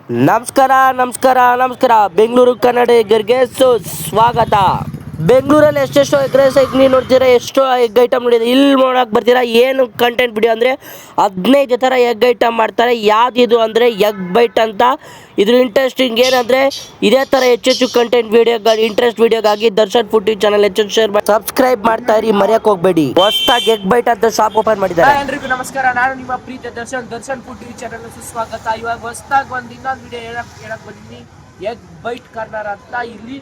ನಮಸ್ಕಾರ ನಮಸ್ಕಾರ ನಮಸ್ಕಾರ ಬೆಂಗಳೂರು ಕನ್ನಡಿಗರಿಗೆ ಸ್ವಾಗತ. ಬೆಂಗಳೂರಲ್ಲಿ ಎಷ್ಟೆಷ್ಟು ಎಗ್ ರೈಸ್ ನೀವು ನೋಡ್ತೀರಾ, ಎಷ್ಟು ಎಗ್ ಐಟಮ್ ನೋಡಿದ್ರೆ ಇಲ್ಲಿ ನೋಡಕ್ಕೆ ಬರ್ತೀರಾ. ಏನು ಕಂಟೆಂಟ್ ವಿಡಿಯೋ ಅಂದರೆ 15 ಥರ ಎಗ್ ಐಟಮ್ ಮಾಡ್ತಾರೆ. ಯಾವ್ದಿದು ಅಂದರೆ ಎಗ್ ಬೈಟ್ ಅಂತ. ಇದ್ರ ಇಂಟ್ರೆಸ್ಟಿಂಗ್ ಏನಂದರೆ ಇದೇ ಥರ ಹೆಚ್ಚೆಚ್ಚು ಕಂಟೆಂಟ್ ವಿಡಿಯೋಗಳು ಇಂಟ್ರೆಸ್ಟ್ ವಿಡಿಯೋಗಾಗಿ ದರ್ಶನ್ ಫುಡ್ ಚಾನಲ್ ಹೆಚ್ಚು ಶೇರ್ ಮಾಡಿ ಸಬ್ಸ್ಕ್ರೈಬ್ ಮಾಡ್ತಾ ಇರಿ, ಮರೆಯಕ್ಕೆ ಹೋಗಬೇಡಿ. ಹೊಸದಾಗಿ ಎಗ್ ಬೈಟ್ ಅಂತ ಶಾಪ್ ಓಪನ್ ಮಾಡಿದ್ದಾರೆ. ಎಲ್ರಿಗೂ ನಮಸ್ಕಾರ, ನಾನು ನಿಮ್ಮ ಪ್ರೀತಿಯ ದರ್ಶನ್ ಫುಡ್ ಚಾನಲ್ ಸುಸ್ವಾಗತ. ಇವಾಗ ಹೊಸದಾಗಿ ಒಂದು ಇನ್ನೊಂದು ವಿಡಿಯೋ ಹೇಳಕ್ ಬಂದಿದ್ದೀನಿ. ಎಗ್ ಬೈಟ್ ಕಾರ್ನರ್ ಅಂತ. ಇಲ್ಲಿ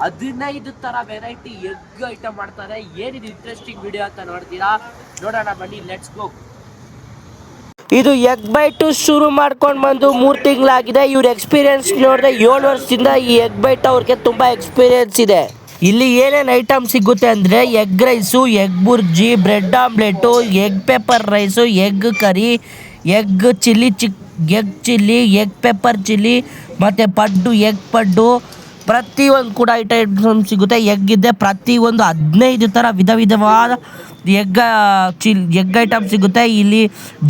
15 ಥರ ವೆರೈಟಿ ಎಗ್ ಐಟಮ್ ಮಾಡ್ತಾರೆ. ಏನಿದು ಇಂಟ್ರೆಸ್ಟಿಂಗ್ ವಿಡಿಯೋ ಅಂತ ನೋಡೋಣ ಬನ್ನಿ, ಲೆಟ್ಸ್ ಗೋ. ಇದು ಎಗ್ ಬೈಟ್ ಶುರು ಮಾಡ್ಕೊಂಡು ಬಂದು 3 ತಿಂಗಳಾಗಿದೆ. ಇವ್ರ ಎಕ್ಸ್ಪೀರಿಯನ್ಸ್ ನೋಡಿದ್ರೆ 7 ವರ್ಷದಿಂದ ಈ ಎಗ್ ಬೈಟ್ ಅವ್ರಿಗೆ ತುಂಬ ಎಕ್ಸ್ಪೀರಿಯನ್ಸ್ ಇದೆ. ಇಲ್ಲಿ ಏನೇನು ಐಟಮ್ ಸಿಗುತ್ತೆ ಅಂದರೆ egg rice, egg bhurji, bread omelette, egg pepper rice, egg curry, egg chilli egg chilli, egg pepper chilli ಮತ್ತು ಪಡ್ಡು, ಎಗ್ ಪಡ್ಡು, ಪ್ರತಿಯೊಂದು ಕೂಡ ಐಟಮ್ ಸಿಗುತ್ತೆ. ಎಗ್ ಇದೆ ಪ್ರತಿಯೊಂದು 15 ಥರ ವಿಧವಾದ ಎಗ್ ಐಟಮ್ ಸಿಗುತ್ತೆ. ಇಲ್ಲಿ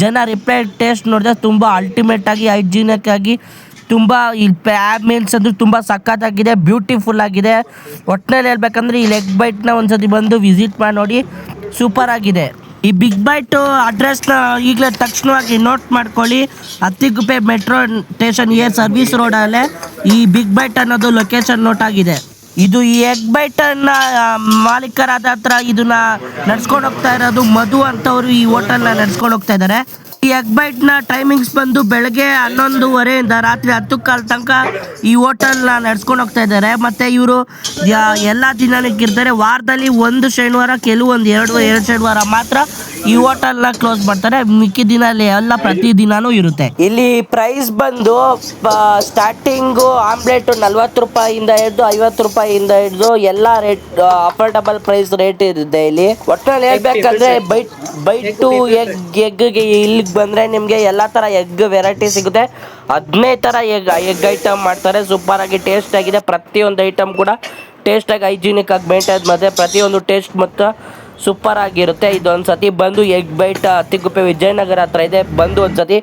ಜನ ರಿಪ್ಲೈ ಟೇಸ್ಟ್ ನೋಡಿದ್ರೆ ತುಂಬ ಅಲ್ಟಿಮೇಟಾಗಿ ಹೈಜಿನಿಕ್ ಆಗಿ ತುಂಬ ಇಲ್ಲಿ ಮೀಲ್ಸ್ ಅಂದರೆ ತುಂಬ ಸಖತ್ತಾಗಿದೆ, ಬ್ಯೂಟಿಫುಲ್ ಆಗಿದೆ. ಒಟ್ಟಿನಲ್ಲಿ ಹೇಳ್ಬೇಕಂದ್ರೆ ಈ ಎಗ್ ಬೈಟ್ನ ಒಂದ್ಸತಿ ಬಂದು ವಿಸಿಟ್ ಮಾಡಿ ನೋಡಿ, ಸೂಪರ್ ಆಗಿದೆ. ಈ ಬಿಗ್ ಬೈಟು ಅಡ್ರೆಸ್ನ ಈಗಲೇ ತಕ್ಷಣವಾಗಿ ನೋಟ್ ಮಾಡ್ಕೊಳ್ಳಿ. ಅತ್ತಿಗುಪ್ಪೆ ಮೆಟ್ರೋ ಸ್ಟೇಷನ್ ಸರ್ವಿಸ್ ರೋಡಲ್ಲೇ ಈ ಬಿಗ್ ಬೈಟ್ ಅನ್ನೋದು ಲೊಕೇಶನ್ ನೋಟ್ ಆಗಿದೆ. ಇದು ಈ ಎಗ್ ಬೈಟನ್ನ ಮಾಲೀಕರಾದ ಹತ್ರ ಇದನ್ನ ನಡ್ಸ್ಕೊಂಡು ಹೋಗ್ತಾ ಇರೋದು ಮಧು ಅಂತವರು ಈ ಹೋಟೆಲ್ನ ನಡ್ಸ್ಕೊಂಡು ಹೋಗ್ತಾ ಇದ್ದಾರೆ. ಈ ಎಗ್ ಬೈಟ್ನ ಟೈಮಿಂಗ್ಸ್ ಬಂದು ಬೆಳಗ್ಗೆ 11:30 ರಾತ್ರಿ 10:15 ತನಕ ಈ ಹೋಟೆಲ್ನ ನಡ್ಸ್ಕೊಂಡು ಹೋಗ್ತಾ ಇದ್ದಾರೆ. ಮತ್ತು ಇವರು ಎಲ್ಲ ದಿನಕ್ಕೆ ಇರ್ತಾರೆ. ವಾರದಲ್ಲಿ ಒಂದು ಶನಿವಾರ, ಕೆಲವೊಂದು ಎರಡು ಶನಿವಾರ ಮಾತ್ರ ಈ ಹೋಟೆಲ್ನ ಕ್ಲೋಸ್ ಮಾಡ್ತಾರೆ. ಮಿಕ್ಕಿದ ದಿನ ಎಲ್ಲ ಪ್ರತಿ ದಿನಾನೂ ಇರುತ್ತೆ. ಇಲ್ಲಿ ಪ್ರೈಸ್ ಬಂದು ಸ್ಟಾರ್ಟಿಂಗು ಆಮ್ಲೆಟ್ 40 ರೂಪಾಯಿಂದ ಹಿಡಿದು 50 ರೂಪಾಯಿಂದ ಹಿಡಿದು ಎಲ್ಲ ರೇಟ್ ಅಫೋರ್ಡಬಲ್ ಪ್ರೈಸ್ ರೇಟ್ ಇರುತ್ತೆ. ಇಲ್ಲಿ ಒಟ್ಟಿನಲ್ಲಿ ಹೇಳ್ಬೇಕಂದ್ರೆ ಬೈಟು ಎಗ್ಗೆ ಇಲ್ಲಿಗೆ ಬಂದರೆ ನಿಮಗೆ ಎಲ್ಲ ಥರ ಎಗ್ ವೆರೈಟಿ ಸಿಗುತ್ತೆ. 15 ಥರ ಎಗ್ ಐಟಮ್ ಮಾಡ್ತಾರೆ. ಸೂಪರಾಗಿ ಟೇಸ್ಟ್ ಆಗಿದೆ. ಪ್ರತಿಯೊಂದು ಐಟಮ್ ಕೂಡ ಟೇಸ್ಟಾಗಿ ಹೈಜಿನಿಕ್ ಆಗಿ ಮೇಂಟೈನ್ ಮಾಡಿದೆ. ಪ್ರತಿಯೊಂದು ಟೇಸ್ಟ್ ಮತ್ತು ಸೂಪರ್ ಆಗಿರುತ್ತೆ. ಇದೊಂದು ಸತಿ ಬಂದು ಎಗ್ ಬೈಟ್ ಅತ್ತಿಗುಪ್ಪೆ ವಿಜಯನಗರ ಹತ್ರ ಇದೆ. ಬಂದು ಒಂದು ಸತಿ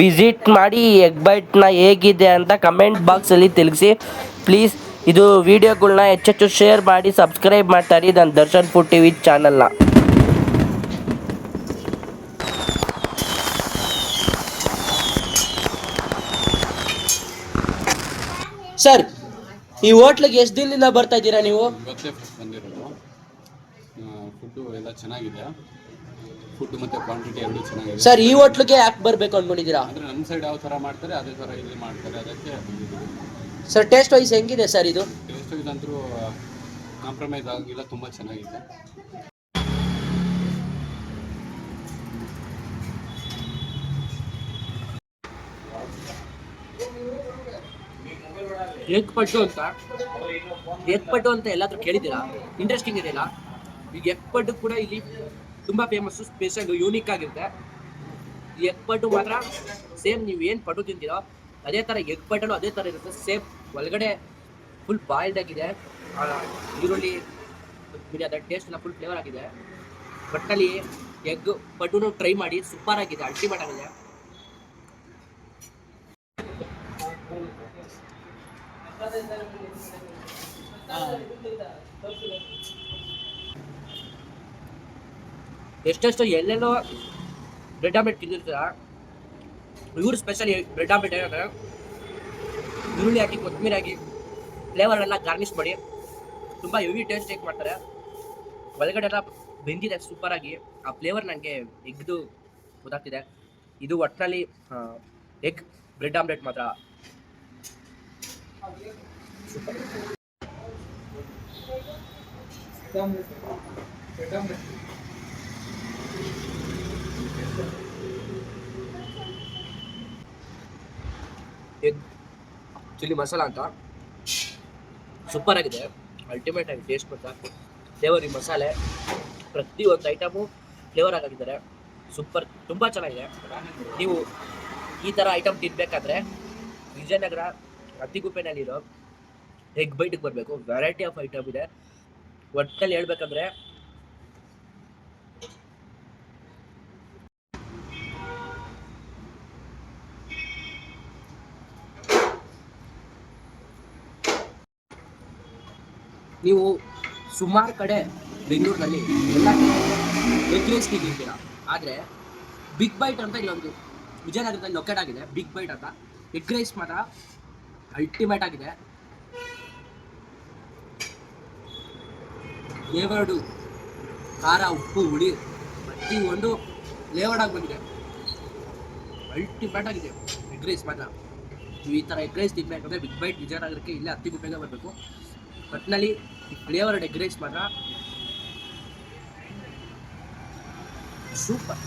ವಿಸಿಟ್ ಮಾಡಿ ಎಗ್ ಬೈಟ್ನ ಹೇಗಿದೆ ಅಂತ ಕಮೆಂಟ್ ಬಾಕ್ಸಲ್ಲಿ ತಿಳಿಸಿ ಪ್ಲೀಸ್. ಇದು ವಿಡಿಯೋಗಳನ್ನ ಹೆಚ್ಚೆಚ್ಚು ಶೇರ್ ಮಾಡಿ ಸಬ್ಸ್ಕ್ರೈಬ್ ಮಾಡ್ತಾರೆ ನನ್ನ ದರ್ಶನ್ ಫುಡ್ ಟಿವಿ ಚಾನಲ್ನ. ಸರ್, ಈ ಹೋಟ್ಲಿಗೆ ಎಷ್ಟು ದಿನದಿಂದ ಬರ್ತಾ ಇದ್ದೀರಾ ನೀವು? ಇವತ್ತೇ ಫಸ್ಟ್ ಬಂದಿರೋದು. ಫುಡ್ಡು ಎಲ್ಲ ಚೆನ್ನಾಗಿದೆ. ಫುಡ್ ಮತ್ತು ಕ್ವಾಂಟಿಟಿ ಎರಡೂ ಚೆನ್ನಾಗಿದೆ. ಸರ್, ಈ ಹೋಟ್ಲಿಗೆ ಯಾಕೆ ಬರಬೇಕು ಅಂದ್ಕೊಂಡಿದ್ದೀರಾ? ಅಂದರೆ ನಮ್ಮ ಸೈಡ್ ಯಾವ ಥರ ಮಾಡ್ತಾರೆ ಅದೇ ಥರ ಇಲ್ಲಿ ಮಾಡ್ತಾರೆ, ಅದಕ್ಕೆ ಬಂದಿದ್ದೀವಿ. ಸರ್, ಟೇಸ್ಟ್ ವೈಸ್ ಹೆಂಗಿದೆ ಸರ್ ಇದು? ಟೇಸ್ಟ್ ಇದಂತರೂ ಕಾಂಪ್ರಮೈಸ್ ಆಗಿಲ್ಲ, ತುಂಬ ಚೆನ್ನಾಗಿದೆ. ಎಗ್ ಪಡ್ಡು ಅಂತ ಎಲ್ಲಾದ್ರೂ ಕೇಳಿದ್ದೀರಾ? ಇಂಟ್ರೆಸ್ಟಿಂಗ್ ಇದೆಯಲ್ಲ. ಈಗ ಎಗ್ ಪಡ್ಡು ಕೂಡ ಇಲ್ಲಿ ತುಂಬ ಫೇಮಸ್ಸು, ಸ್ಪೆಷಲ್, ಯೂನಿಕ್ ಆಗಿರುತ್ತೆ. ಈ ಎಗ್ ಪಡ್ಡು ಮಾತ್ರ ಸೇಮ್ ನೀವು ಏನು ಪಡ್ಡು ತಿಂತೀರೋ ಅದೇ ಥರ ಎಗ್ ಪಡ್ಡಲ್ಲೂ ಅದೇ ಥರ ಇರುತ್ತೆ. ಸೇಮ್ ಒಳಗಡೆ ಫುಲ್ ಬಾಯ್ಲ್ಡ್ ಆಗಿದೆ. ಈರುಳ್ಳಿ ಅದರ ಟೇಸ್ಟ್ ಎಲ್ಲ ಫುಲ್ ಫ್ಲೇವರ್ ಆಗಿದೆ. ಒಟ್ಟಲ್ಲಿ ಎಗ್ ಪಡ್ಡುನು ಟ್ರೈ ಮಾಡಿ, ಸೂಪರ್ ಆಗಿದೆ, ಅಲ್ಟಿಮೇಟ್ ಆಗಿದೆ. ಎಷ್ಟೆಷ್ಟು ಎಲ್ಲೆಲ್ಲೋ ಬ್ರೆಡ್ ಆಮ್ಲೆಟ್ ತಿಂದಿರ್ತೀರ. ಇವ್ರು ಸ್ಪೆಷಲ್ ಬ್ರೆಡ್ ಆಮ್ಲೆಟ್ ಏನಂದ್ರೆ ಈರುಳ್ಳಿ ಹಾಕಿ, ಕೊತ್ತಂಬರಿ ಹಾಕಿ, ಫ್ಲೇವರೆಲ್ಲ ಗಾರ್ನಿಷ್ ಮಾಡಿ ತುಂಬ ಹೆವಿ ಟೇಸ್ಟ್ ಟೇಕ್ ಮಾಡ್ತಾರೆ. ಒಳಗಡೆ ಎಲ್ಲ ಬೆಂದಿದೆ ಸೂಪರಾಗಿ. ಆ ಫ್ಲೇವರ್ ನನಗೆ ಎಗ್ದು ಗೊತ್ತಾಗ್ತಿದೆ. ಇದು ಒಟ್ಟಿನಲ್ಲಿ ಎಗ್ ಬ್ರೆಡ್ ಆಮ್ಲೆಟ್ ಮಾತ್ರ ಸೂಪರ್. ಎಗ್ ಚಿಲ್ಲಿ ಮಸಾಲ ಅಂತ ಸೂಪರ್ ಆಗಿದೆ, ಅಲ್ಟಿಮೇಟ್ ಆಗಿ ಟೇಸ್ಟ್ ಕೊಡ್ತಾ. ಫ್ಲೇವರ್, ಈ ಮಸಾಲೆ ಪ್ರತಿಯೊಂದು ಐಟಮು ಫ್ಲೇವರ್ ಆಗಿದ್ದಾರೆ. ಸೂಪರ್, ತುಂಬ ಚೆನ್ನಾಗಿದೆ. ನೀವು ಈ ಥರ ಐಟಮ್ ತಿನ್ಬೇಕಾದ್ರೆ ವಿಜಯನಗರ ಅತ್ತಿಗುಪ್ಪೆನಲ್ಲಿರೋ ಎಗ್ ಬೈಟಿಗೆ ಬರಬೇಕು. ವೆರೈಟಿ ಆಫ್ ಐಟಮ್ ಇದೆ. ಒಟ್ಟಲ್ಲಿ ಹೇಳ್ಬೇಕಂದ್ರೆ ನೀವು ಸುಮಾರು ಕಡೆ ಬೆಂಗಳೂರಿನಲ್ಲಿ ಎಲ್ಲ ಎಗ್ ರೈಸ್ ತಿಂದಿರ್ತೀರ, ಆದರೆ ಬಿಗ್ ಬೈಟ್ ಅಂತ ಇಲ್ಲೊಂದು ವಿಜಯನಗರದಲ್ಲಿ ಲೊಕೇಟ್ ಆಗಿದೆ. ಬಿಗ್ ಬೈಟ್ ಅಂತ ಎಗ್ ರೈಸ್ ಮಾತ್ರ ಅಲ್ಟಿಮೇಟ್ ಆಗಿದೆ. ಫ್ಲೇವರ್ಡು ಖಾರ, ಉಪ್ಪು, ಹುಳಿ ಪ್ರತಿಯೊಂದು ಫ್ಲೇವರ್ಡ್ ಆಗಿ ಬಂದಿದೆ. ಅಲ್ಟಿಮೇಟ್ ಆಗಿದೆ ಎಗ್ ರೈಸ್ ಮಾತ್ರ. ನೀವು ಈ ಥರ ಎಗ್ ರೈಸ್ ತಿನ್ಬೇಕಂದ್ರೆ ಬಿಗ್ ಬೈಟ್ ವಿಜಯನಗರಕ್ಕೆ ಇಲ್ಲೇ ಹತ್ತಿಗುಪ್ಪೆಗೆ ಬರಬೇಕು. ಒಟ್ಟಿನಲ್ಲಿ ಈ ಫ್ಲೇವರ್ಡ್ ಎಗ್ ರೈಸ್ ಮಾತ್ರ ಸೂಪರ್.